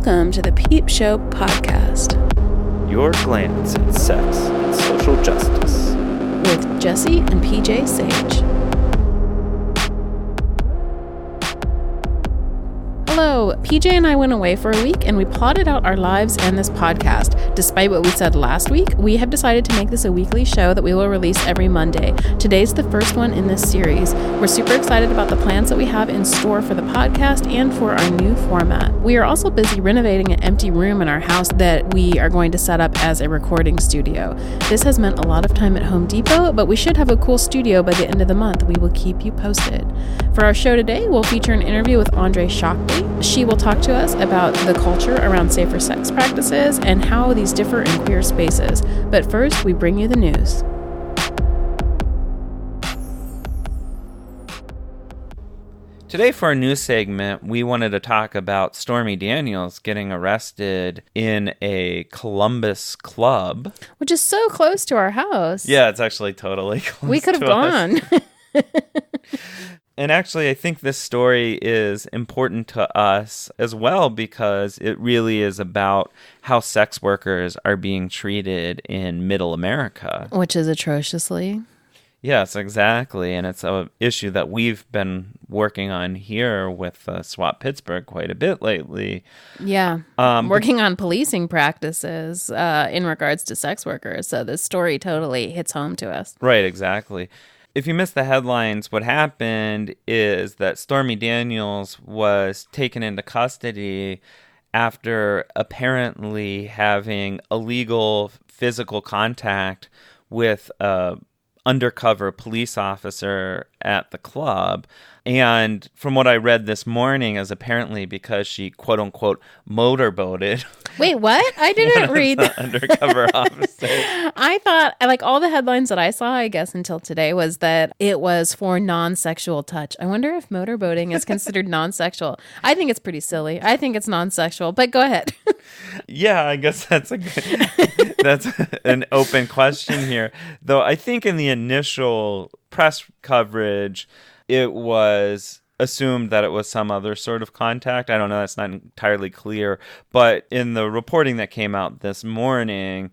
Welcome to the Peep Show podcast. Your glance at sex and social justice. With Jesse and PJ Sage. Hello, PJ and I went away for a week and we plotted out our lives and this podcast. Despite what we said last week, we have decided to make this a weekly show that we will release every Monday. Today's the first one in this series. We're super excited about the plans that we have in store for the podcast and for our new format. We are also busy renovating an empty room in our house that we are going to set up as a recording studio. This has meant a lot of time at Home Depot, but we should have a cool studio by the end of the month. We will keep you posted. For our show today, we'll feature an interview with Shakti. She will talk to us about the culture around safer sex practices and how these differ in queer spaces. But first, we bring you the news. Today for our news segment, we wanted to talk about Stormy Daniels getting arrested in a Columbus club. Which is so close to our house. Yeah, it's actually totally close. We could have gone. And actually, I think this story is important to us as well because it really is about how sex workers are being treated in Middle America. Which is atrociously. Yes, exactly. And it's an issue that we've been working on here with SWAT Pittsburgh quite a bit lately. Yeah. Working on policing practices in regards to sex workers. So this story totally hits home to us. Right, exactly. If you missed the headlines, what happened is that Stormy Daniels was taken into custody after apparently having illegal physical contact with a undercover police officer at the club. And from what I read this morning is apparently because she quote unquote motorboated. Wait, what? I didn't read the undercover officer. I thought, like, all the headlines that I saw, I guess, until today was that it was for non-sexual touch. I wonder if motorboating is considered non-sexual. I think it's pretty silly. I think it's non-sexual, but go ahead. Yeah, I guess that's an open question here. Though I think in the initial press coverage, it was assumed that it was some other sort of contact. I don't know. That's not entirely clear. But in the reporting that came out this morning,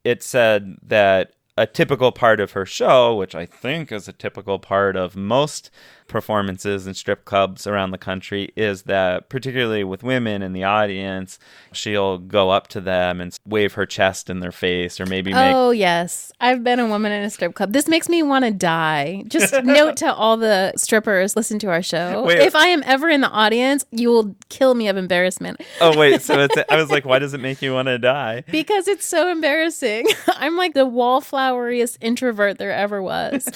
it said that a typical part of her show, which I think is a typical part of most performances in strip clubs around the country, is that particularly with women in the audience, she'll go up to them and wave her chest in their face or maybe make... Oh, yes. I've been a woman in a strip club. This makes me want to die. Just note to all the strippers, listen to our show. Wait. If I am ever in the audience, you will kill me of embarrassment. Oh, wait. So I was like, why does it make you want to die? Because it's so embarrassing. I'm like the wallfloweriest introvert there ever was.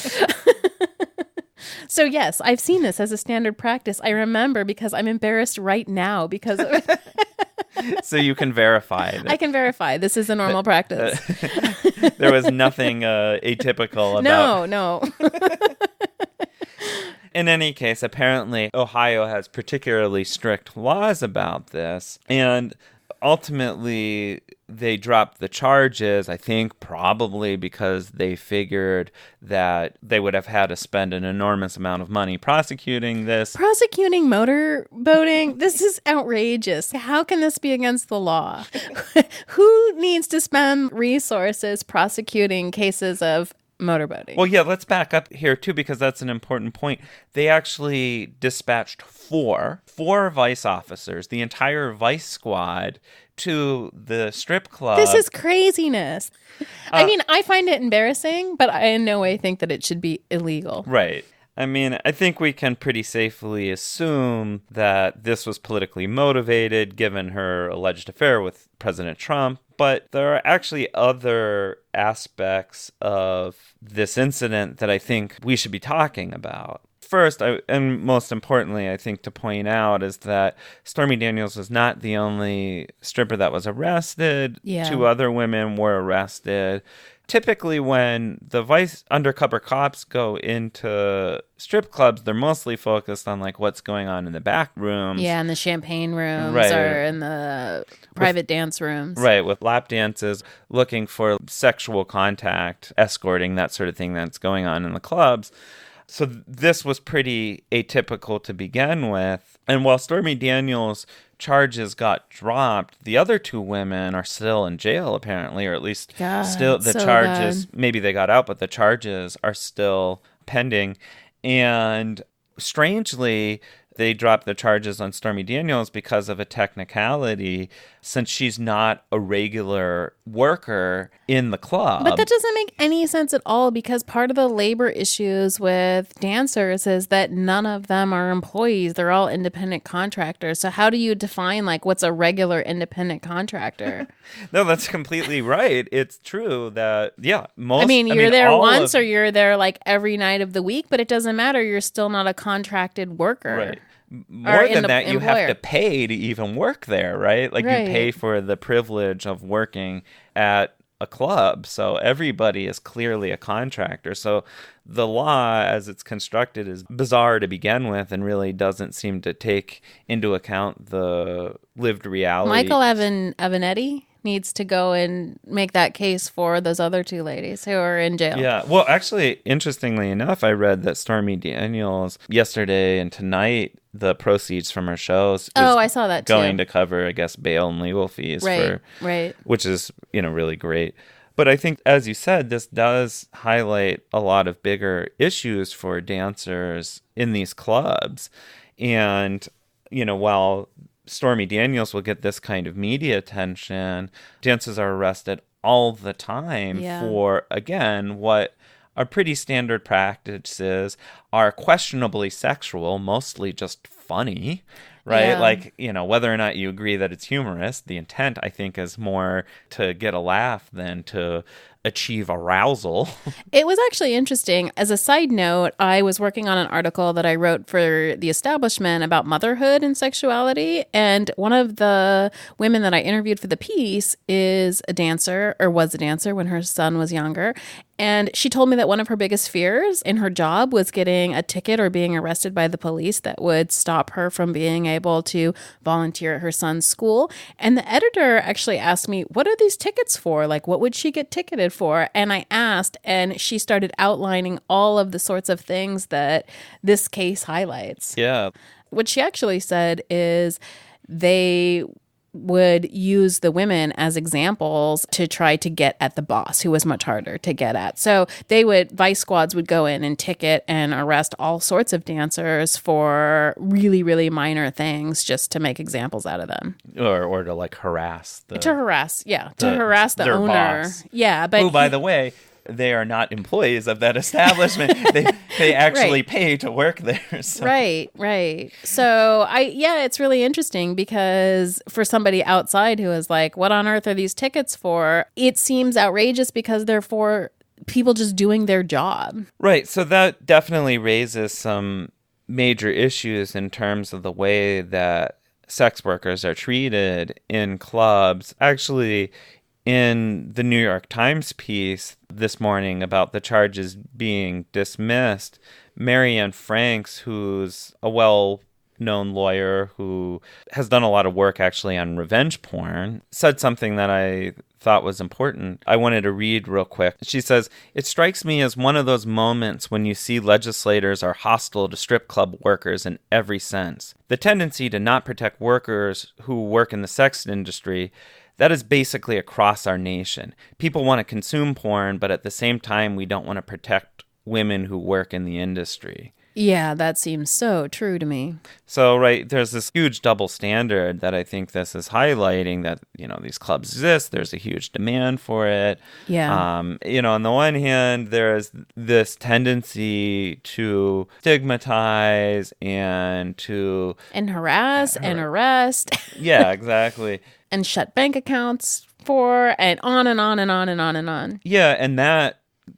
So yes, I've seen this as a standard practice. I remember because I'm embarrassed right now because of So you can verify that. I can verify this is a normal practice. There was nothing atypical about... No. In any case, apparently Ohio has particularly strict laws about this, and ultimately they dropped the charges, I think probably because they figured that they would have had to spend an enormous amount of money prosecuting this. Prosecuting motorboating? This is outrageous. How can this be against the law? Who needs to spend resources prosecuting cases of motorboating? Well, yeah, let's back up here, too, because that's an important point. They actually dispatched four vice officers, the entire vice squad, to the strip club. This is craziness. I mean, I find it embarrassing, but I in no way think that it should be illegal. Right. I mean, I think we can pretty safely assume that this was politically motivated, given her alleged affair with President Trump. But there are actually other aspects of this incident that I think we should be talking about. First, and most importantly, I think to point out is that Stormy Daniels was not the only stripper that was arrested. Yeah. 2 other women were arrested. Typically, when the vice undercover cops go into strip clubs, they're mostly focused on like what's going on in the back rooms. Yeah, in the champagne rooms Right. or in the private dance rooms. Right, with lap dances, looking for sexual contact, escorting, that sort of thing that's going on in the clubs. So this was pretty atypical to begin with. And while Stormy Daniels' charges got dropped, the other two women are still in jail, apparently, or at least still the charges, maybe they got out, but the charges are still pending. And strangely, they dropped the charges on Stormy Daniels because of a technicality, since she's not a regular worker in the club. But that doesn't make any sense at all, because part of the labor issues with dancers is that none of them are employees. They're all independent contractors. So how do you define like what's a regular independent contractor? No, that's completely right. It's true that, yeah, you're there once or you're there like every night of the week, but it doesn't matter. You're still not a contracted worker. Right. More than that, you have to pay to even work there, right? Like you pay for the privilege of working at a club. So everybody is clearly a contractor. So the law as it's constructed is bizarre to begin with and really doesn't seem to take into account the lived reality. Michael Avanetti needs to go and make that case for those other two ladies who are in jail. Yeah. Well, actually, interestingly enough, I read that Stormy Daniels yesterday and tonight, the proceeds from her shows I saw that going to cover, I guess, bail and legal fees. Right. Which is, really great. But I think, as you said, this does highlight a lot of bigger issues for dancers in these clubs. And, while Stormy Daniels will get this kind of media attention, dancers are arrested all the time for, again, what are pretty standard practices, are questionably sexual, mostly just funny, right? Yeah. Like, whether or not you agree that it's humorous, the intent, I think, is more to get a laugh than to achieve arousal. It was actually interesting. As a side note, I was working on an article that I wrote for The Establishment about motherhood and sexuality. And one of the women that I interviewed for the piece is a dancer, or was a dancer when her son was younger. And she told me that one of her biggest fears in her job was getting a ticket or being arrested by the police that would stop her from being able to volunteer at her son's school. And the editor actually asked me, what are these tickets for? Like, what would she get ticketed for? And I asked, and she started outlining all of the sorts of things that this case highlights. Yeah. What she actually said is they would use the women as examples to try to get at the boss, who was much harder to get at. So vice squads would go in and ticket and arrest all sorts of dancers for really, really minor things just to make examples out of them. Or to like harass the owner. Boss. Yeah, but who, by the way, they are not employees of that establishment. they actually pay to work there. So. Right. So it's really interesting because for somebody outside who is like, what on earth are these tickets for? It seems outrageous because they're for people just doing their job. Right. So that definitely raises some major issues in terms of the way that sex workers are treated in clubs. Actually, in the New York Times piece this morning about the charges being dismissed, Marianne Franks, who's a well-known lawyer who has done a lot of work actually on revenge porn, said something that I thought was important. I wanted to read real quick. She says, "It strikes me as one of those moments when you see legislators are hostile to strip club workers in every sense. The tendency to not protect workers who work in the sex industry, that is basically across our nation. People want to consume porn, but at the same time, we don't want to protect women who work in the industry." Yeah, that seems so true to me. So, right, there's this huge double standard that I think this is highlighting, that, these clubs exist. There's a huge demand for it. Yeah. On the one hand, there's this tendency to stigmatize and to... And harass and arrest. Yeah, exactly. And shut bank accounts for, and on and on and on and on and on. Yeah, and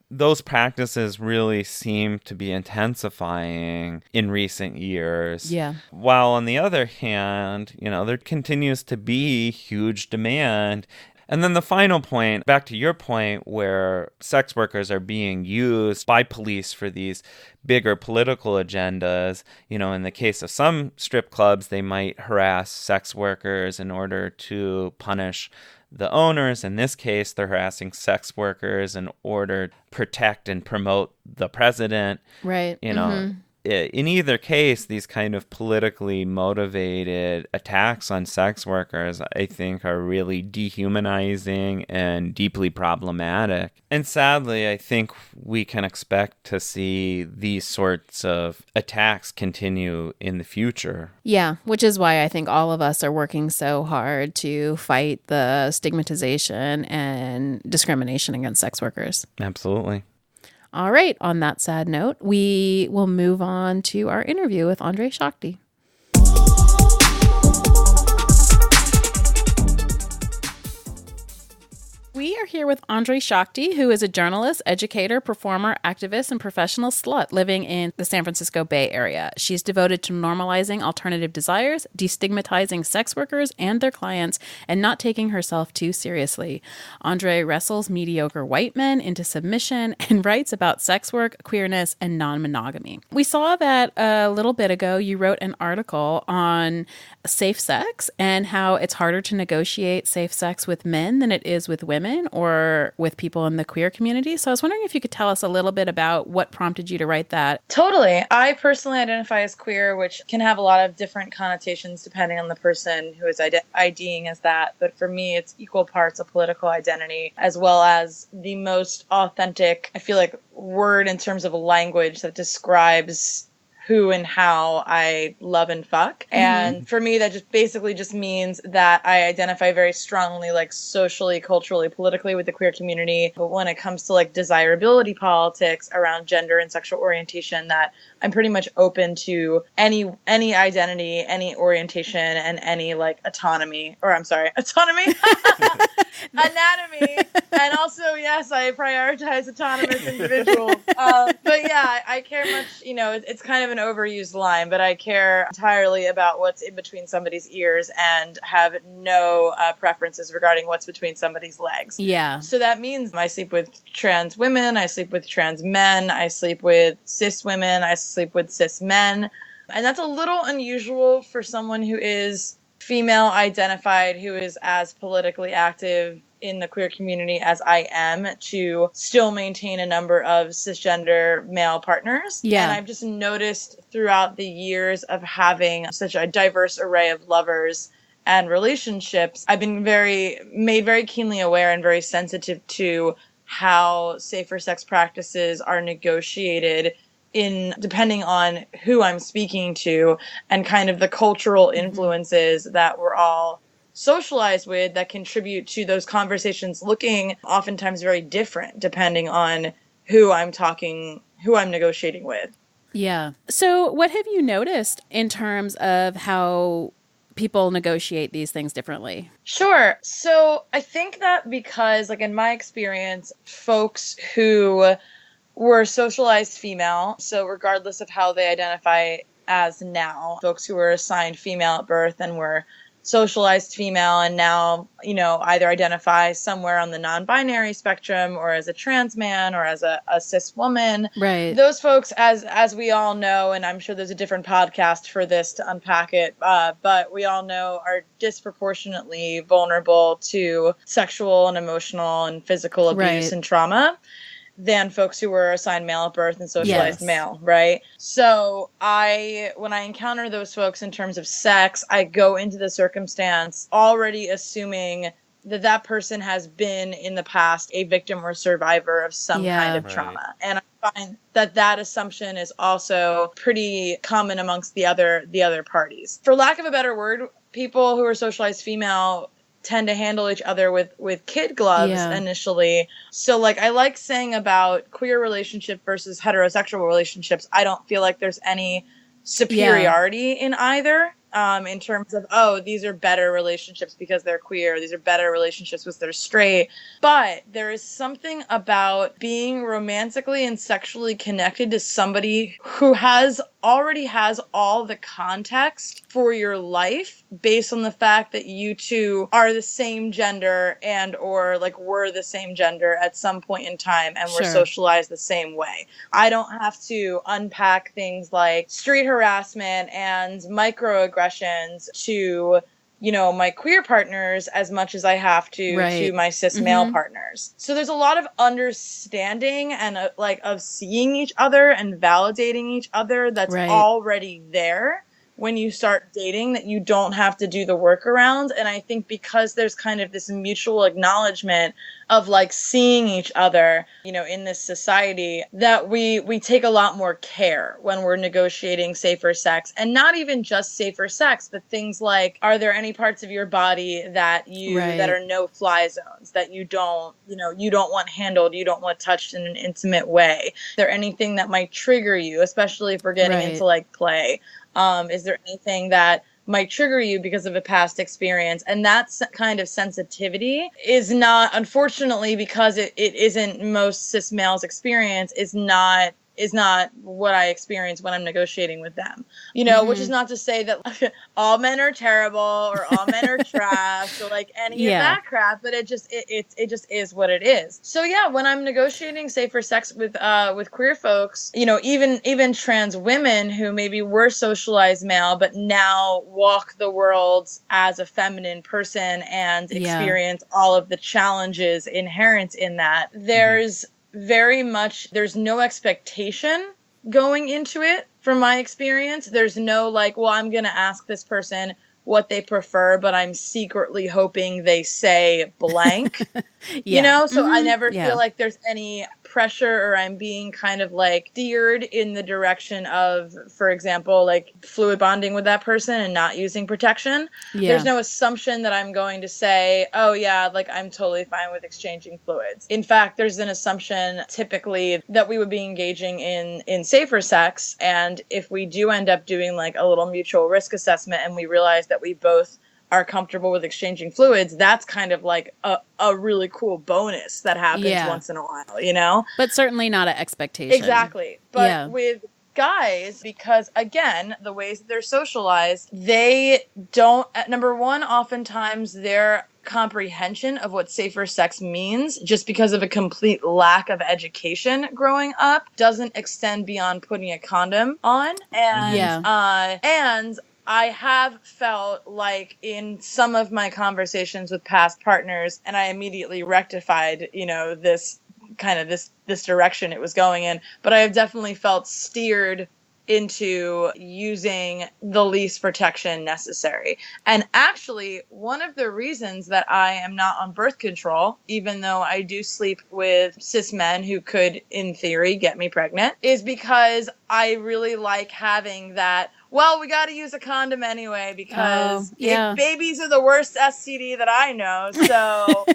those practices really seem to be intensifying in recent years. Yeah. While on the other hand, there continues to be huge demand. And then the final point, back to your point, where sex workers are being used by police for these bigger political agendas. In the case of some strip clubs, they might harass sex workers in order to punish the owners. In this case, they're harassing sex workers in order to protect and promote the president. Right. You know, in either case, these kind of politically motivated attacks on sex workers, I think, are really dehumanizing and deeply problematic. And sadly, I think we can expect to see these sorts of attacks continue in the future. Yeah, which is why I think all of us are working so hard to fight the stigmatization and discrimination against sex workers. Absolutely. All right. On that sad note, we will move on to our interview with Andre Shakti. We are here with Andre Shakti, who is a journalist, educator, performer, activist, and professional slut living in the San Francisco Bay Area. She's devoted to normalizing alternative desires, destigmatizing sex workers and their clients, and not taking herself too seriously. Andre wrestles mediocre white men into submission and writes about sex work, queerness, and non-monogamy. We saw that a little bit ago you wrote an article on safe sex and how it's harder to negotiate safe sex with men than it is with women or with people in the queer community. So I was wondering if you could tell us a little bit about what prompted you to write that. Totally. I personally identify as queer, which can have a lot of different connotations depending on the person who is IDing as that. But for me, it's equal parts a political identity as well as the most authentic, I feel like, word in terms of language that describes who and how I love and fuck. And for me, that just basically just means that I identify very strongly, like socially, culturally, politically with the queer community. But when it comes to like desirability politics around gender and sexual orientation, that I'm pretty much open to any identity, any orientation, and any like autonomy. Anatomy. And also, yes, I prioritize autonomous individuals. But yeah, I care much, it's kind of an overused line, but I care entirely about what's in between somebody's ears and have no preferences regarding what's between somebody's legs. Yeah. So that means I sleep with trans women, I sleep with trans men, I sleep with cis women, I sleep with cis men. And that's a little unusual for someone who is female identified, who is as politically active in the queer community as I am, to still maintain a number of cisgender male partners. Yeah. And I've just noticed throughout the years of having such a diverse array of lovers and relationships, I've been made very keenly aware and very sensitive to how safer sex practices are negotiated depending on who I'm speaking to and kind of the cultural influences that we're all socialized with that contribute to those conversations looking oftentimes very different depending on who I'm negotiating with. Yeah. So what have you noticed in terms of how people negotiate these things differently? Sure. So I think that because, like, in my experience, folks who were socialized female, so regardless of how they identify as now, folks who were assigned female at birth and were socialized female and now, either identify somewhere on the non-binary spectrum or as a trans man or as a cis woman. Right. Those folks, as we all know, and I'm sure there's a different podcast for this to unpack it, but we all know are disproportionately vulnerable to sexual and emotional and physical abuse and trauma than folks who were assigned male at birth and socialized male, right? So when I encounter those folks in terms of sex, I go into the circumstance already assuming that person has been in the past a victim or survivor of some kind of trauma. And I find that assumption is also pretty common amongst the other parties. For lack of a better word, people who are socialized female tend to handle each other with kid gloves initially. So like I like saying about queer relationship versus heterosexual relationships, I don't feel like there's any superiority in either. In terms of, these are better relationships because they're queer. These are better relationships because they're straight. But there is something about being romantically and sexually connected to somebody who already has all the context for your life based on the fact that you two are the same gender and or like were the same gender at some point in time and were socialized the same way. I don't have to unpack things like street harassment and microaggressions to my queer partners as much as I have to my cis male partners. So there's a lot of understanding and of seeing each other and validating each other that's already there when you start dating, that you don't have to do the workaround. And I think because there's kind of this mutual acknowledgement of seeing each other, in this society, that we take a lot more care when we're negotiating safer sex, and not even just safer sex, but things like, are there any parts of your body that that are no fly zones, that you don't want handled, you don't want touched in an intimate way? Is there anything that might trigger you, especially if we're getting into play? Is there anything that might trigger you because of a past experience? And that kind of sensitivity is not, unfortunately, because it isn't most cis males' experience, is not what I experience when I'm negotiating with them. Which is not to say that all men are terrible or all men are trash or any of that crap, but it just is what it is. So yeah, when I'm negotiating safer sex with queer folks, even trans women who maybe were socialized male but now walk the world as a feminine person and experience all of the challenges inherent in that, there's no expectation going into it from my experience. There's no I'm going to ask this person what they prefer, but I'm secretly hoping they say blank, so I never feel like there's any pressure, or I'm being kind of steered in the direction of, for example, fluid bonding with that person and not using protection. There's no assumption that I'm going to say, oh yeah, I'm totally fine with exchanging fluids. In fact, there's an assumption typically that we would be engaging in safer sex, and if we do end up doing a little mutual risk assessment and we realize that we both are comfortable with exchanging fluids, that's kind of a really cool bonus that happens once in a while, But certainly not an expectation. Exactly. But with guys, because again, the ways that they're socialized, they don't, number one, oftentimes their comprehension of what safer sex means, just because of a complete lack of education growing up, doesn't extend beyond putting a condom on. And I have felt in some of my conversations with past partners, and I immediately rectified, this direction it was going in, but I have definitely felt steered into using the least protection necessary. And actually, one of the reasons that I am not on birth control, even though I do sleep with cis men who could, in theory, get me pregnant, is because I really like having that, well, we got to use a condom anyway because babies are the worst STD that I know. So,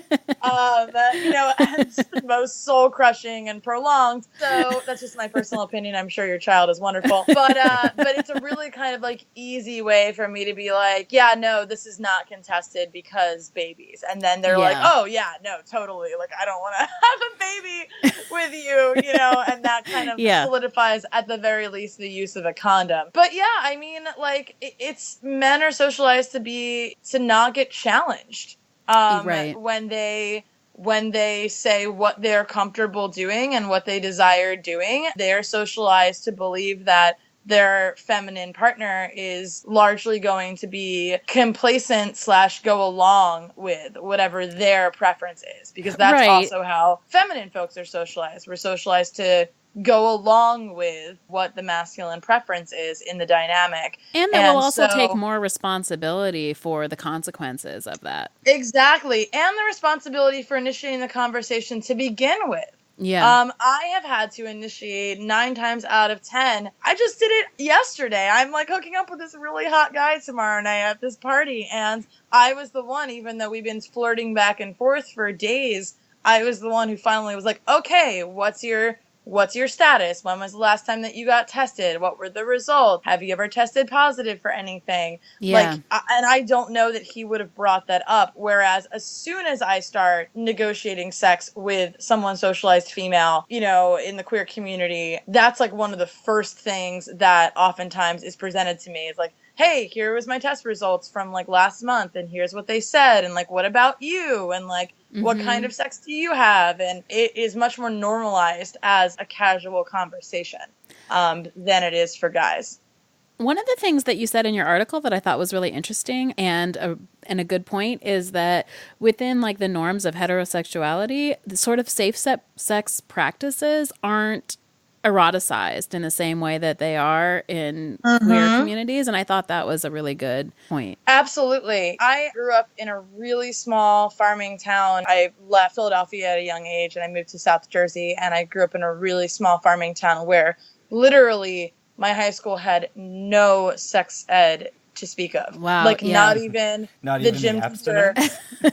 it's the most soul crushing and prolonged. So that's just my personal opinion. I'm sure your child is wonderful, but it's a really kind of easy way for me to be yeah, no, this is not contested because babies. And then they're oh yeah, no, totally. I don't want to have a baby with you, and that kind of solidifies at the very least the use of a condom. But yeah, I mean, it's men are socialized to not get challenged when they say what they're comfortable doing and what they desire doing. They're socialized to believe that their feminine partner is largely going to be complacent / go along with whatever their preference is, because that's also how feminine folks are socialized. We're socialized to go along with what the masculine preference is in the dynamic. And that will also take more responsibility for the consequences of that. Exactly. And the responsibility for initiating the conversation to begin with. Yeah. I have had to initiate 9 times out of 10. I just did it yesterday. I'm hooking up with this really hot guy tomorrow night at this party. And I was the one, even though we've been flirting back and forth for days, I was the one who finally was okay, what's your status? When was the last time that you got tested? What were the results? Have you ever tested positive for anything? Yeah. And I don't know that he would have brought that up. Whereas as soon as I start negotiating sex with someone socialized female, in the queer community, that's one of the first things that oftentimes is presented to me. It's hey, here was my test results from last month, and here's what they said, and what about you? And what kind of sex do you have? And it is much more normalized as a casual conversation than it is for guys. One of the things that you said in your article that I thought was really interesting and a good point is that within like the norms of heterosexuality, the sort of safe sex practices aren't eroticized in the same way that they are in queer communities. And I thought that was a really good point. Absolutely. I grew up in a really small farming town. I left Philadelphia at a young age and I moved to South Jersey, and I grew up in a really small farming town where literally my high school had no sex ed to speak of. Wow. Like yeah. not even the gym teacher.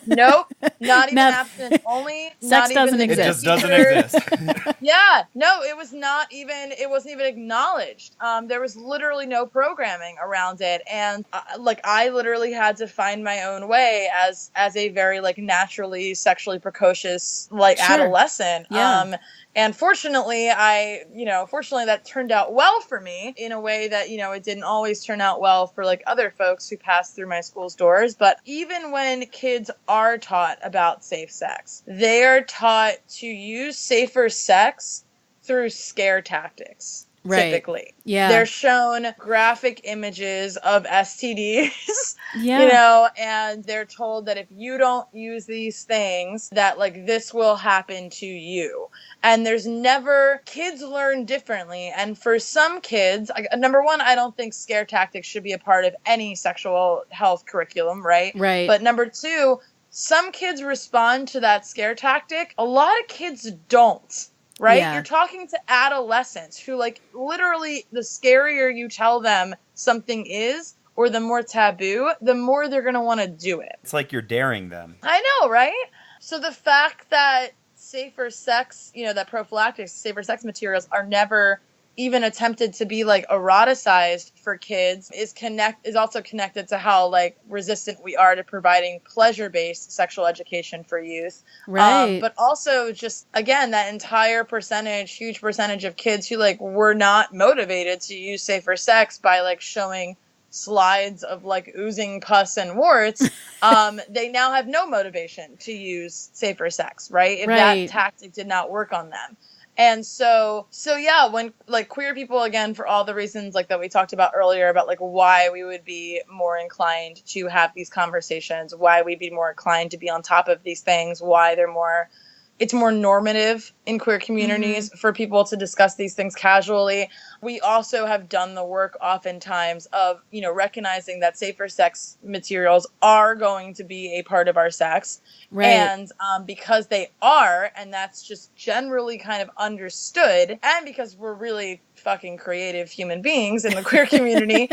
Nope. Not even abstinent. Only sex not doesn't even exist. It just doesn't exist. Yeah. No, it wasn't even acknowledged. There was literally no programming around it. And I literally had to find my own way as a very like naturally sexually precocious adolescent. Yeah. And fortunately, that turned out well for me in a way that, it didn't always turn out well for like other folks who passed through my school's doors. But even when kids are taught about safe sex, they are taught to use safer sex through scare tactics. Right. Typically. Yeah. They're shown graphic images of STDs, yeah. and they're told that if you don't use these things, that like this will happen to you. And kids learn differently. And for some kids, number one, I don't think scare tactics should be a part of any sexual health curriculum, right? Right. But number two, some kids respond to that scare tactic. A lot of kids don't. Right? Yeah. You're talking to adolescents who, like, literally the scarier you tell them something is, or the more taboo, the more they're going to want to do it. It's like you're daring them. I know, right? So the fact that safer sex, that prophylactic safer sex materials are never even attempted to be like eroticized for kids is also connected to how like resistant we are to providing pleasure-based sexual education for youth. Right. But also just, again, that entire huge percentage of kids who like were not motivated to use safer sex by like showing slides of like oozing pus and warts, they now have no motivation to use safer sex, right? If that tactic did not work on them. And so yeah, when like queer people, again, for all the reasons like that we talked about earlier about like why we would be more inclined to have these conversations, why we'd be more inclined to be on top of these things, why it's more normative in queer communities for people to discuss these things casually. We also have done the work oftentimes of, recognizing that safer sex materials are going to be a part of our sex. Right. And because they are, and that's just generally kind of understood, and because we're really fucking creative human beings in the queer community,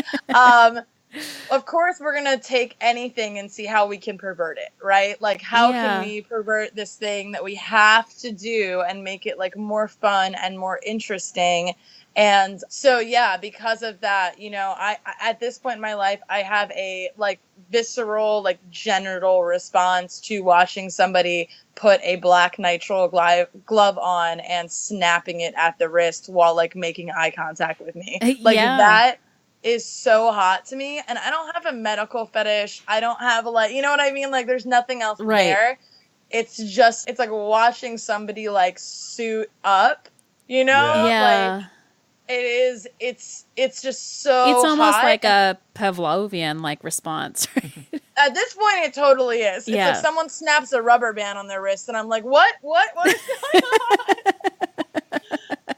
of course, we're going to take anything and see how we can pervert it, right? Like, how can we pervert this thing that we have to do and make it, like, more fun and more interesting? And so, yeah, because of that, I at this point in my life, I have a, like, visceral, like, genital response to watching somebody put a black nitrile glove on and snapping it at the wrist while, like, making eye contact with me. Like, that is so hot to me. And I don't have a medical fetish. I don't have you know what I mean? Like, there's nothing else there. It's like watching somebody like suit up, Yeah. Like, it's just so it's almost hot. like a Pavlovian like response, right? At this point it totally is. It's like someone snaps a rubber band on their wrist and I'm like, what is going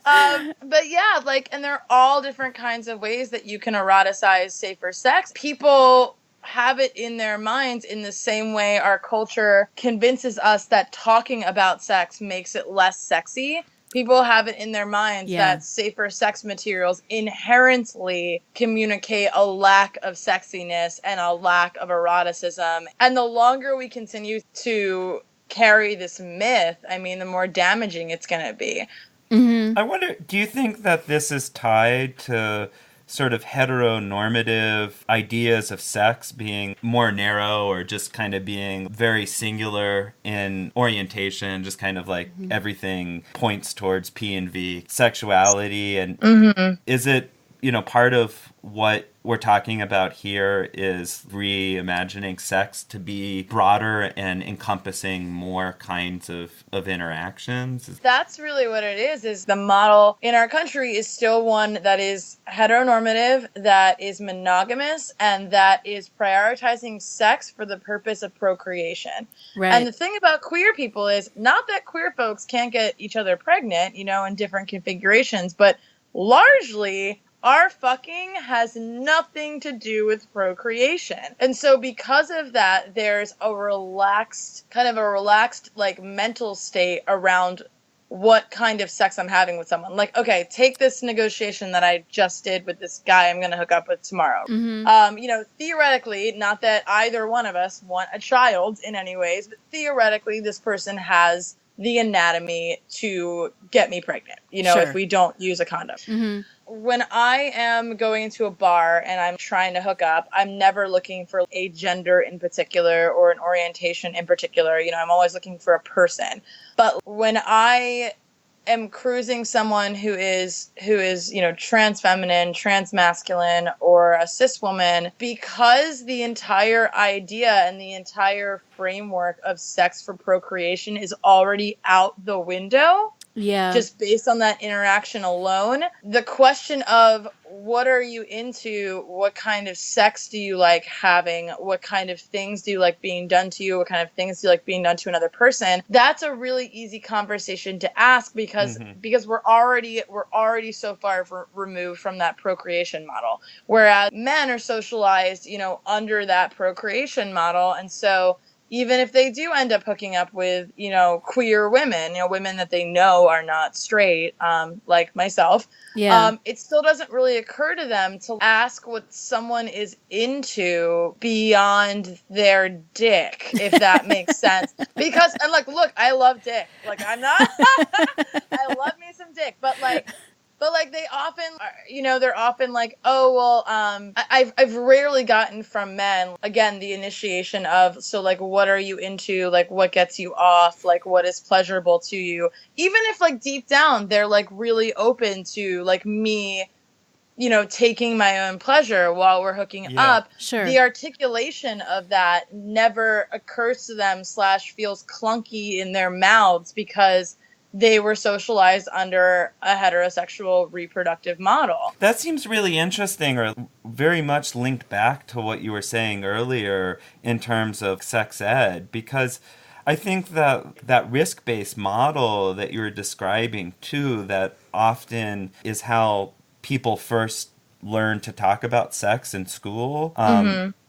on? But yeah, like, and there are all different kinds of ways that you can eroticize safer sex. People have it in their minds in the same way our culture convinces us that talking about sex makes it less sexy. People have it in their minds that safer sex materials inherently communicate a lack of sexiness and a lack of eroticism. And the longer we continue to carry this myth, I mean, the more damaging it's going to be. I wonder, do you think that this is tied to sort of heteronormative ideas of sex being more narrow or just kind of being very singular in orientation, just kind of like everything points towards P and V sexuality? And is it part of what we're talking about here is reimagining sex to be broader and encompassing more kinds of interactions. That's really what it is the model in our country is still one that is heteronormative, that is monogamous, and that is prioritizing sex for the purpose of procreation. Right. And the thing about queer people is not that queer folks can't get each other pregnant, in different configurations, but largely our fucking has nothing to do with procreation. And so because of that, there's a relaxed like mental state around what kind of sex I'm having with someone. Like, okay, take this negotiation that I just did with this guy I'm going to hook up with tomorrow. Mm-hmm. Theoretically, not that either one of us want a child in any ways, but theoretically this person has the anatomy to get me pregnant, Sure. if we don't use a condom. Mm-hmm. When I am going into a bar and I'm trying to hook up, I'm never looking for a gender in particular or an orientation in particular. I'm always looking for a person. But when I am cruising someone who is trans feminine, trans masculine, or a cis woman, because the entire idea and the entire framework of sex for procreation is already out the window. Yeah. Just based on that interaction alone, the question of what are you into? What kind of sex do you like having? What kind of things do you like being done to you? What kind of things do you like being done to another person? That's a really easy conversation to ask because we're already so far removed from that procreation model. Whereas men are socialized, under that procreation model, and so even if they do end up hooking up with, queer women, women that they know are not straight, like myself, it still doesn't really occur to them to ask what someone is into beyond their dick, if that makes sense. Because, and look, I love dick. I'm not, I love me some dick, but they often are, they're often like, oh, well, I've rarely gotten from men, again, the initiation of, so what are you into? What gets you off? What is pleasurable to you? Even if deep down, they're really open to me, taking my own pleasure while we're hooking up. Sure. The articulation of that never occurs to them / feels clunky in their mouths because they were socialized under a heterosexual reproductive model. That seems really interesting, or very much linked back to what you were saying earlier in terms of sex ed, because I think that risk-based model that you were describing too, that often is how people first learn to talk about sex in school,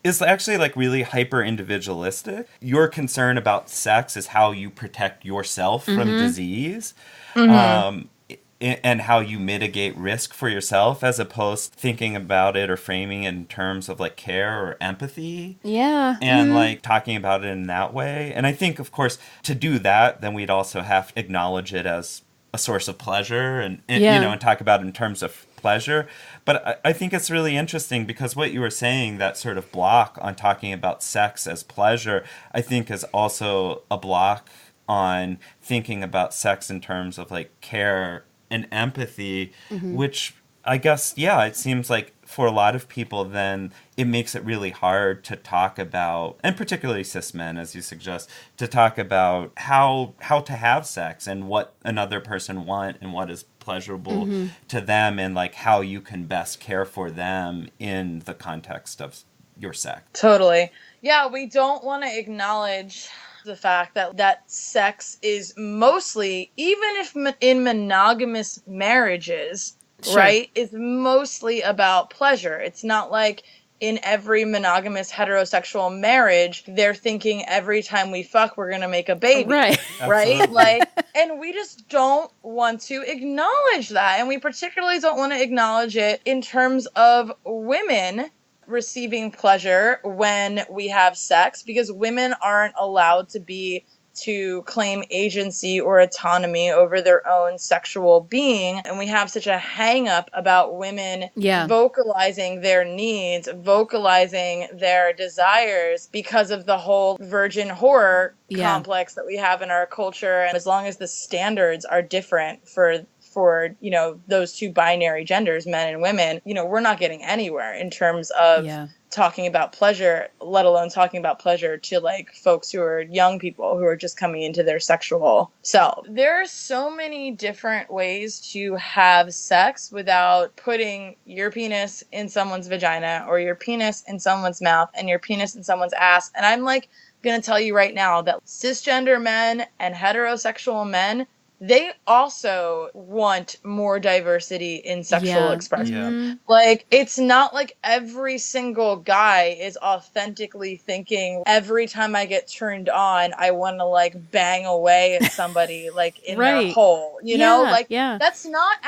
is actually really hyper individualistic. Your concern about sex is how you protect yourself from disease, and how you mitigate risk for yourself, as opposed to thinking about it or framing it in terms of care or empathy. Yeah. And talking about it in that way. And I think, of course, to do that, then we'd also have to acknowledge it as a source of pleasure and and talk about it in terms of pleasure. But I think it's really interesting because what you were saying, that sort of block on talking about sex as pleasure, I think is also a block on thinking about sex in terms of care and empathy, which I guess, it seems like for a lot of people then it makes it really hard to talk about, and particularly cis men, as you suggest, to talk about how to have sex and what another person want and what is pleasurable to them, and how you can best care for them in the context of your sex. Totally. Yeah, we don't want to acknowledge the fact that sex is mostly, even if in monogamous marriages, right, is mostly about pleasure. It's not like in every monogamous heterosexual marriage, they're thinking every time we fuck, we're going to make a baby. Right. Right? And we just don't want to acknowledge that. And we particularly don't want to acknowledge it in terms of women receiving pleasure when we have sex, because women aren't allowed to claim agency or autonomy over their own sexual being. And we have such a hang up about women vocalizing their needs, vocalizing their desires, because of the whole virgin horror complex that we have in our culture. And as long as the standards are different for for, you know, those two binary genders, men and women, you know, we're not getting anywhere in terms of talking about pleasure, let alone talking about pleasure to like folks who are young people who are just coming into their sexual self. There are so many different ways to have sex without putting your penis in someone's vagina or your penis in someone's mouth and your penis in someone's ass. And I'm like going to tell you right now that cisgender men and heterosexual men, they also want more diversity in sexual expression. Like, it's not like every single guy is authentically thinking, every time I get turned on, I want to, like, bang away at somebody, like, in their hole. You know? Like, that's not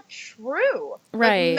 true. Right.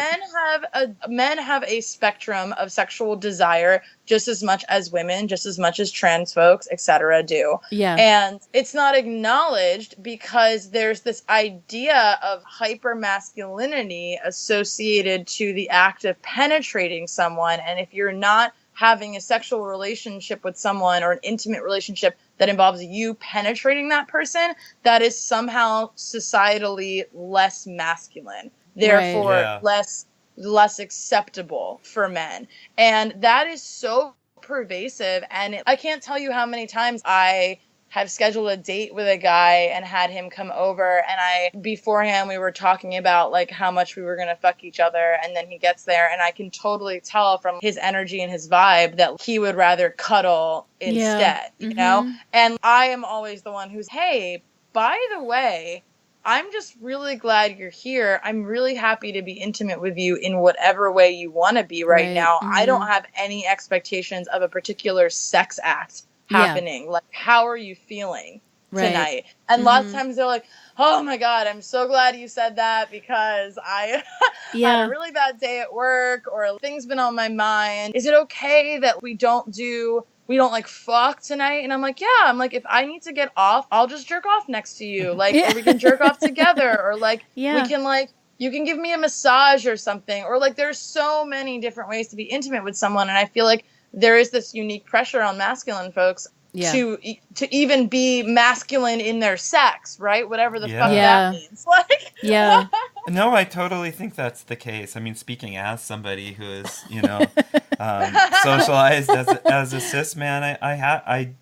Like, men have a spectrum of sexual desire just as much as women, just as much as trans folks, etc. do. And it's not acknowledged because there's this idea of hypermasculinity associated to the act of penetrating someone. And if you're not having a sexual relationship with someone or an intimate relationship that involves you penetrating that person, that is somehow societally less masculine. Therefore, less acceptable for men. And that is so pervasive. And I can't tell you how many times I have scheduled a date with a guy and had him come over, and beforehand we were talking about like how much we were going to fuck each other, and then he gets there and I can totally tell from his energy and his vibe that he would rather cuddle instead, you know? And I am always the one who's, hey, by the way, I'm just really glad you're here. I'm really happy to be intimate with you in whatever way you want to be right now. I don't have any expectations of a particular sex act happening. Like, how are you feeling tonight? And lots of times they're like, oh my God, I'm so glad you said that because I had a really bad day at work or things been on my mind. Is it okay that we don't like fuck tonight? And I'm like, if I need to get off, I'll just jerk off next to you. Like, or we can jerk off together, or like, we can like, you can give me a massage or something. Or like, there's so many different ways to be intimate with someone. And I feel like there is this unique pressure on masculine folks to even be masculine in their sex, right? Whatever the fuck that means. Like, No, I totally think that's the case. I mean, speaking as somebody who is, you know, socialized as a cis man, I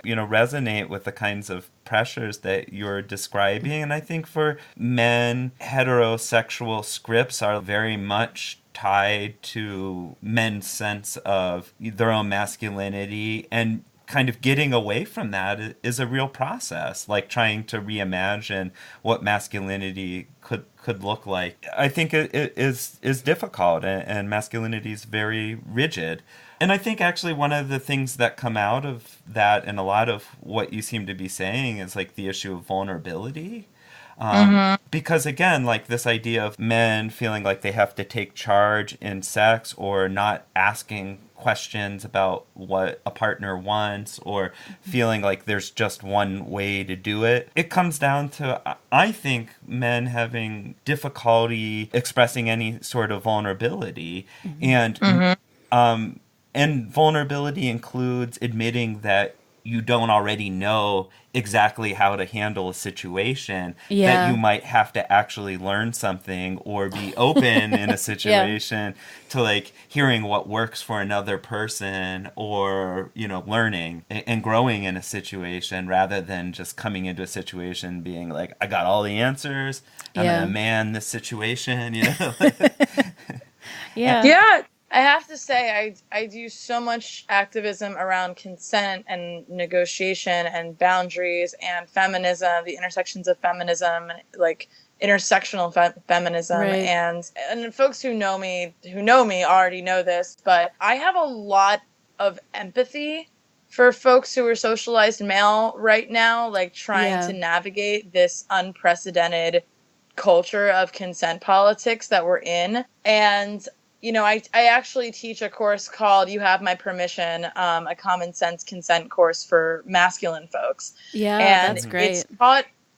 you know, resonate with the kinds of pressures that you're describing. And I think for men, heterosexual scripts are very much tied to men's sense of their own masculinity, and kind of getting away from that is a real process, like trying to reimagine what masculinity could look like. I think it is difficult, and masculinity is very rigid. And I think actually one of the things that come out of that, and a lot of what you seem to be saying, is like the issue of vulnerability. Because again, like this idea of men feeling like they have to take charge in sex, or not asking questions about what a partner wants, or feeling like there's just one way to do it. It comes down to, I think, men having difficulty expressing any sort of vulnerability. And vulnerability includes admitting that you don't already know exactly how to handle a situation, that you might have to actually learn something, or be open in a situation to like hearing what works for another person, or, you know, learning and growing in a situation, rather than just coming into a situation being like, I got all the answers, I'm gonna man this situation, you know? I have to say, I do so much activism around consent and negotiation and boundaries and feminism, the intersections of feminism, like intersectional feminism. And folks who know me already know this, but I have a lot of empathy for folks who are socialized male right now, like trying to navigate this unprecedented culture of consent politics that we're in. And you know, I actually teach a course called You Have My Permission, a common sense consent course for masculine folks. And that's great.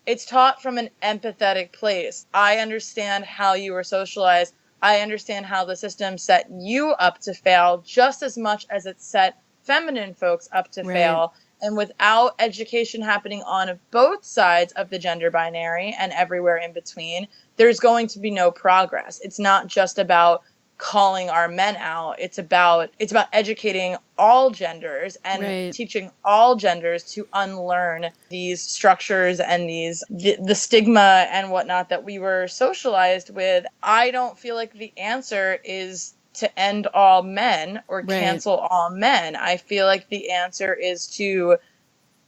It's taught from an empathetic place. I understand how you were socialized. I understand how the system set you up to fail just as much as it set feminine folks up to fail. And without education happening on both sides of the gender binary and everywhere in between, there's going to be no progress. It's not just about calling our men out. It's about educating all genders and teaching all genders to unlearn these structures and the stigma and whatnot that we were socialized with. I don't feel like the answer is to end all men or cancel all men. I feel like the answer is to,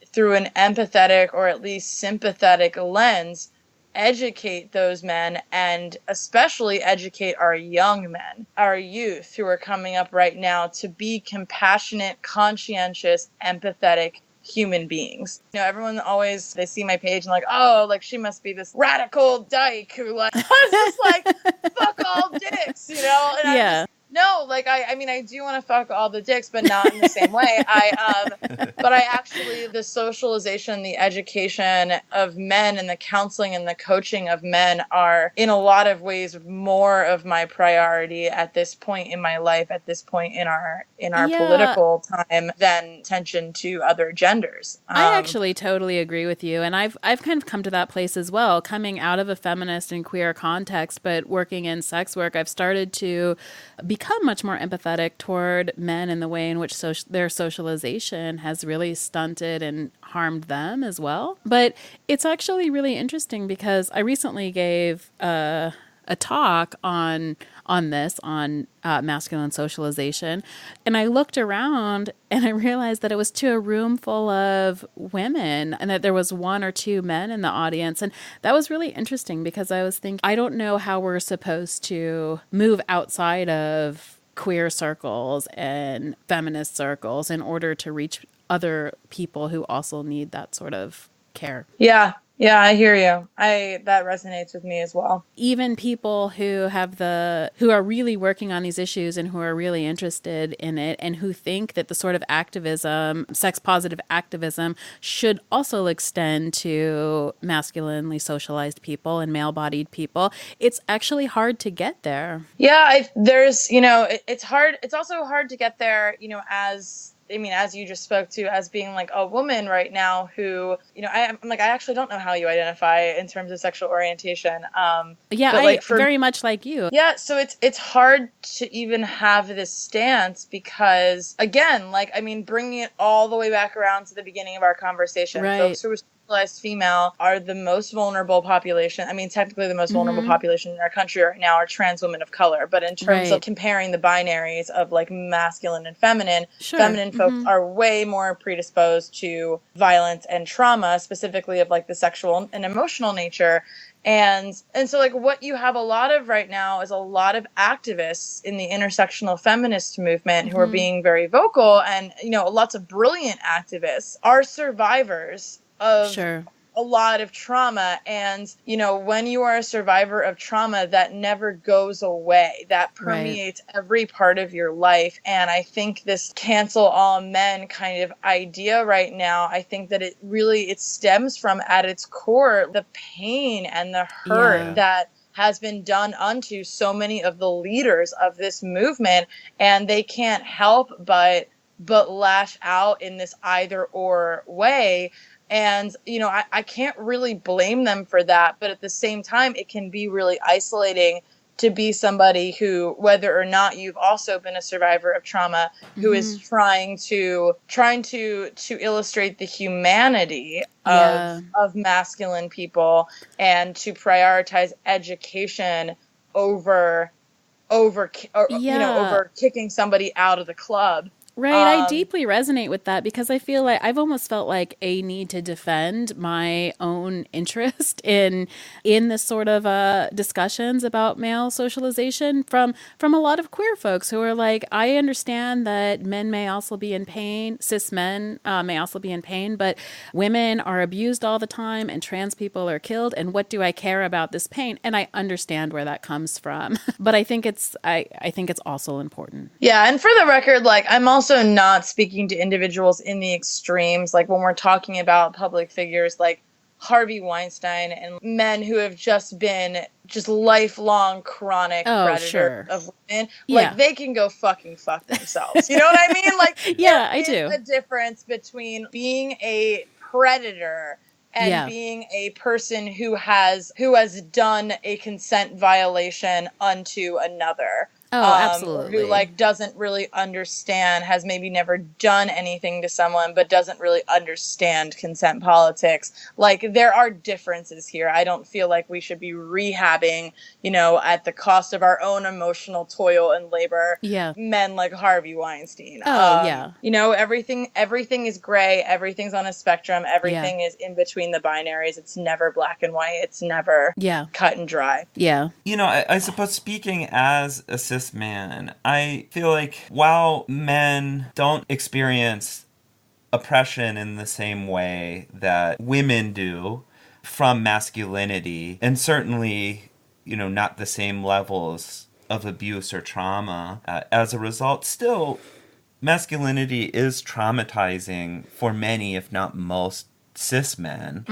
through an empathetic or at least sympathetic lens, educate those men, and especially educate our young men, our youth who are coming up right now, to be compassionate, conscientious, empathetic human beings. You know, everyone always, they see my page and like, oh, like she must be this radical dyke who like, I was just like, fuck all dicks, you know? And yeah. No, like, I mean, I do want to fuck all the dicks, but not in the same way. But I actually, the socialization, the education of men and the counseling and the coaching of men are in a lot of ways more of my priority at this point in my life, at this point in our political time, than attention to other genders. I actually totally agree with you. And I've kind of come to that place as well, coming out of a feminist and queer context, but working in sex work. I've started to become much more empathetic toward men in the way in which their socialization has really stunted and harmed them as well. But it's actually really interesting because I recently gave a talk on masculine socialization, and I looked around and I realized that it was to a room full of women and that there was one or two men in the audience. And that was really interesting because I was thinking, I don't know how we're supposed to move outside of queer circles and feminist circles in order to reach other people who also need that sort of care. Yeah, I hear you. That resonates with me as well. Even people who are really working on these issues and who are really interested in it and who think that the sort of activism, sex positive activism, should also extend to masculinely socialized people and male bodied people. It's actually hard to get there. Yeah, it's hard. It's also hard to get there, as you just spoke to, as being like a woman right now who, I'm like, I actually don't know how you identify in terms of sexual orientation. Very much like you. Yeah. So it's hard to even have this stance because, again, bringing it all the way back around to the beginning of our conversation, folks who are sexualized female are the most vulnerable population. Technically the most vulnerable population in our country right now are trans women of color. But in terms of comparing the binaries of like masculine and feminine, feminine folks are way more predisposed to violence and trauma, specifically of like the sexual and emotional nature. And so like what you have a lot of right now is a lot of activists in the intersectional feminist movement who are being very vocal, and lots of brilliant activists are survivors of a lot of trauma. And, when you are a survivor of trauma, that never goes away. That permeates every part of your life. And I think this cancel all men kind of idea right now, I think that it stems from, at its core, the pain and the hurt that has been done unto so many of the leaders of this movement. And they can't help but lash out in this either or way. And, I can't really blame them for that. But at the same time, it can be really isolating to be somebody who, whether or not you've also been a survivor of trauma, who is trying to illustrate the humanity of masculine people and to prioritize education over kicking somebody out of the club. Right. I deeply resonate with that because I feel like I've almost felt like a need to defend my own interest in this sort of discussions about male socialization from a lot of queer folks who are like, I understand that men may also be in pain, cis men may also be in pain, but women are abused all the time and trans people are killed. And what do I care about this pain? And I understand where that comes from. But I think it's also important. Yeah. And for the record, like, I'm also not speaking to individuals in the extremes. Like when we're talking about public figures, like Harvey Weinstein and men who have just been just lifelong chronic predators of women, like they can go fucking fuck themselves. You know what I mean? Like, yeah, I do. There's a difference between being a predator and being a person who has done a consent violation unto another. Oh, absolutely. Who like doesn't really understand, has maybe never done anything to someone, but doesn't really understand consent politics. Like, there are differences here. I don't feel like we should be rehabbing, you know, at the cost of our own emotional toil and labor, men like Harvey Weinstein. You know, everything is gray. Everything's on a spectrum. Everything is in between the binaries. It's never black and white. It's never cut and dry. Yeah. You know, I suppose speaking as a cis man, I feel like while men don't experience oppression in the same way that women do from masculinity, and certainly, you know, not the same levels of abuse or trauma, as a result, still masculinity is traumatizing for many, if not most, cis men.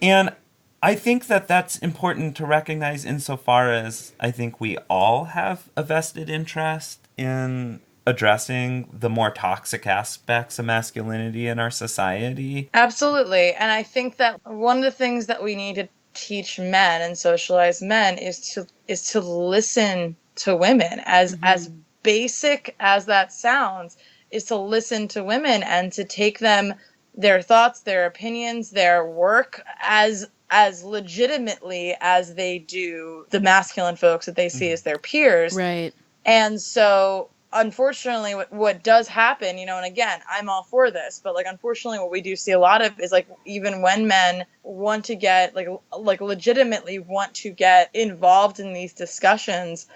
And I think that that's important to recognize insofar as I think we all have a vested interest in addressing the more toxic aspects of masculinity in our society. Absolutely. And I think that one of the things that we need to teach men and socialize men is to listen to women. As basic as that sounds, is to listen to women and to take them, their thoughts, their opinions, their work as legitimately as they do the masculine folks that they see as their peers. Right. And so, unfortunately, what does happen, you know, and again, I'm all for this, but like, unfortunately, what we do see a lot of is like, even when men want to get like legitimately want to get involved in these discussions,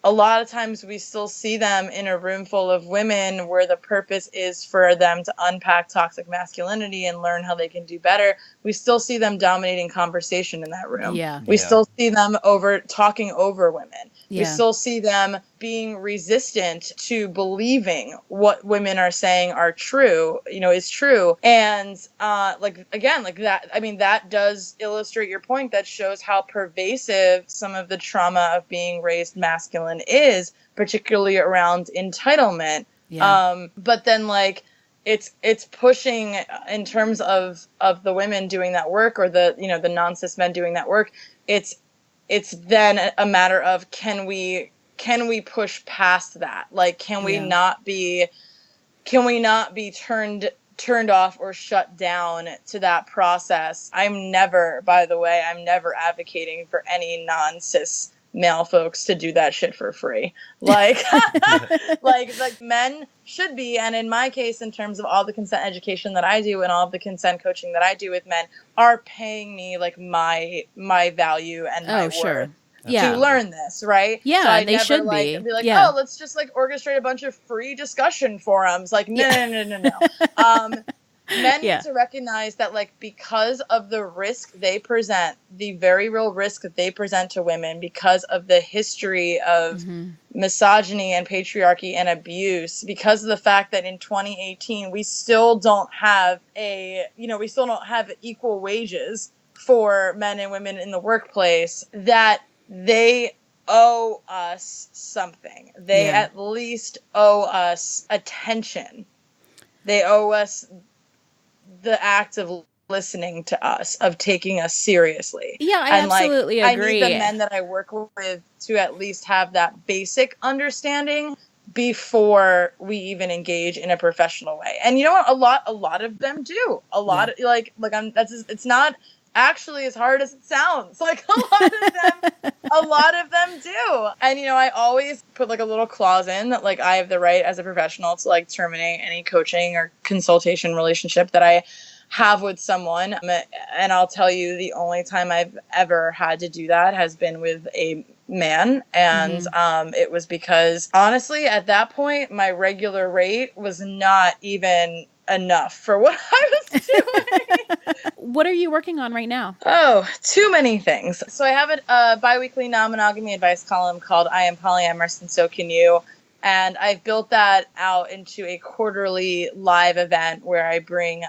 a lot of times we still see them in a room full of women where the purpose is for them to unpack toxic masculinity and learn how they can do better. We still see them dominating conversation in that room. We still see them talking over women. We still see them being resistant to believing what women are saying are true, you know, is true. And that does illustrate your point. That shows how pervasive some of the trauma of being raised masculine is, particularly around entitlement. But then like it's pushing in terms of the women doing that work, or the, you know, the non-cis men doing that work. It's then a matter of, can we push past that? Like, can we not be turned off or shut down to that process? I'm never advocating for any non-cis male folks to do that shit for free. Like, like men should be, and in my case, in terms of all the consent education that I do and all of the consent coaching that I do with men, are paying me like my value and my worth to learn this, right? Yeah, so they should be. Be like, oh, let's just like orchestrate a bunch of free discussion forums. Like, no. Men need to recognize that, like, because of the risk they present, the very real risk that they present to women, because of the history of misogyny and patriarchy and abuse, because of the fact that in 2018 we still don't have equal wages for men and women in the workplace, that they owe us something. They at least owe us attention. They owe us the act of listening to us, of taking us seriously. Yeah, I absolutely agree. I need the men that I work with to at least have that basic understanding before we even engage in a professional way. And you know what? A lot of them do. It's not actually as hard as it sounds. Like, a lot of them do. And, you know, I always put like a little clause in that, like, I have the right as a professional to like terminate any coaching or consultation relationship that I have with someone. And I'll tell you, the only time I've ever had to do that has been with a man. And it was because, honestly, at that point, my regular rate was not even enough for what I was doing. What are you working on right now? Oh, too many things. So I have a bi-weekly non-monogamy advice column called I Am Polyamorous and So Can You. And I've built that out into a quarterly live event where I bring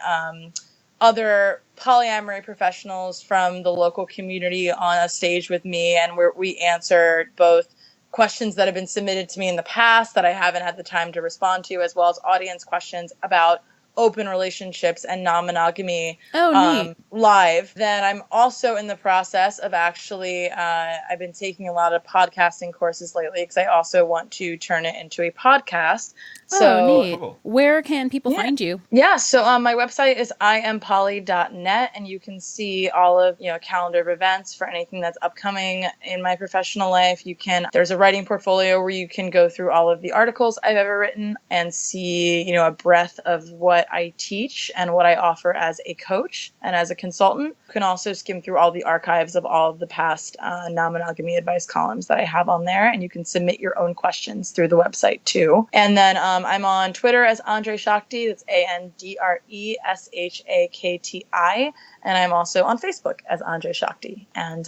other polyamory professionals from the local community on a stage with me, and we answer both questions that have been submitted to me in the past that I haven't had the time to respond to, as well as audience questions about open relationships and non-monogamy live. Then I'm also in the process of actually, I've been taking a lot of podcasting courses lately because I also want to turn it into a podcast. So, neat. Cool. Where can people find you? Yeah, so my website is iampoly.net, and you can see all of, calendar of events for anything that's upcoming in my professional life. There's a writing portfolio where you can go through all of the articles I've ever written and see, a breadth of what I teach and what I offer as a coach and as a consultant. You can also skim through all the archives of all of the past non-monogamy advice columns that I have on there, and you can submit your own questions through the website too. And then I'm on Twitter as Andre Shakti. That's ANDRESHAKTI. And I'm also on Facebook as Andre Shakti. And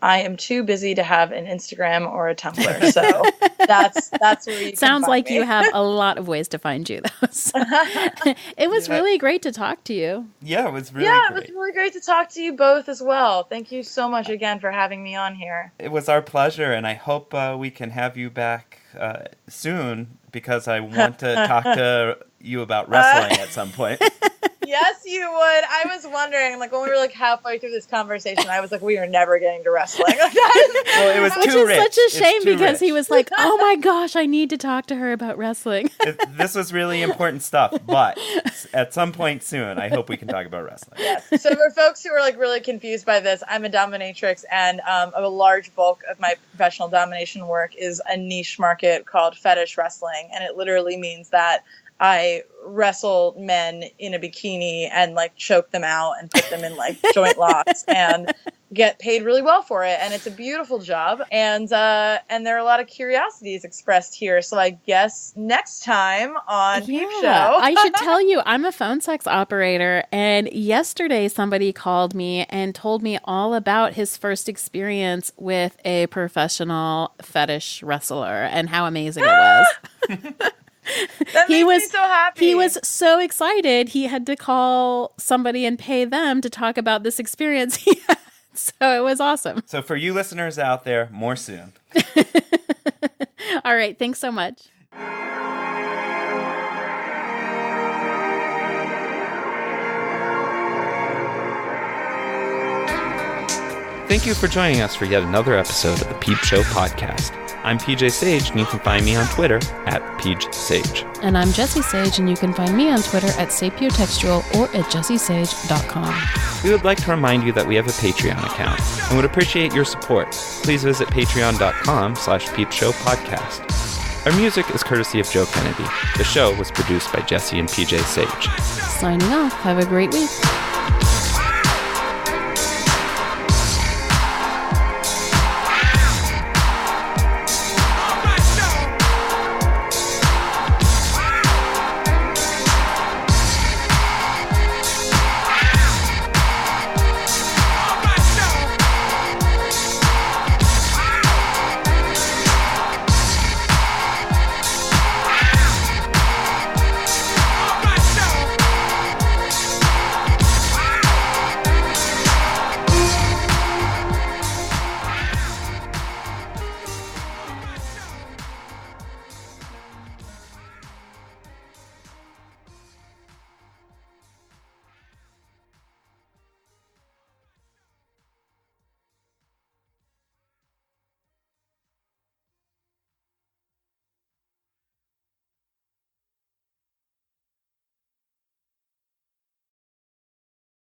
I am too busy to have an Instagram or a Tumblr. So that's where you Sounds can like find you me. have a lot of ways to find you, though. So. It was really great to talk to you. Yeah, it was really It great. was really great to talk to you both as well. Thank you so much again for having me on here. It was our pleasure, and I hope we can have you back soon, because I want to talk to you about wrestling at some point. Yes, you would. I was wondering, when we were halfway through this conversation, I was like, we are never getting to wrestling. Well, it was Which too is rich. such a shame because he rich. was like, oh my gosh, I need to talk to her about wrestling. This was really important stuff, but at some point soon, I hope we can talk about wrestling. Yes. So for folks who are really confused by this, I'm a dominatrix, and a large bulk of my professional domination work is a niche market called fetish wrestling, and it literally means that I wrestle men in a bikini and choke them out and put them in joint locks and get paid really well for it. And it's a beautiful job. And there are a lot of curiosities expressed here. So I guess next time on Peep Show. I should tell you, I'm a phone sex operator. And yesterday somebody called me and told me all about his first experience with a professional fetish wrestler and how amazing it was. That makes me so happy. He was so excited. He had to call somebody and pay them to talk about this experience he had. So it was awesome. So for you listeners out there, more soon. All right. Thanks so much. Thank you for joining us for yet another episode of the Peep Show podcast. I'm PJ Sage, and you can find me on Twitter at PeachSage. And I'm Jessie Sage, and you can find me on Twitter at sapiotextual or at jessiesage.com. We would like to remind you that we have a Patreon account and would appreciate your support. Please visit patreon.com/peepshowpodcast. Our music is courtesy of Joe Kennedy. The show was produced by Jessie and PJ Sage. Signing off. Have a great week.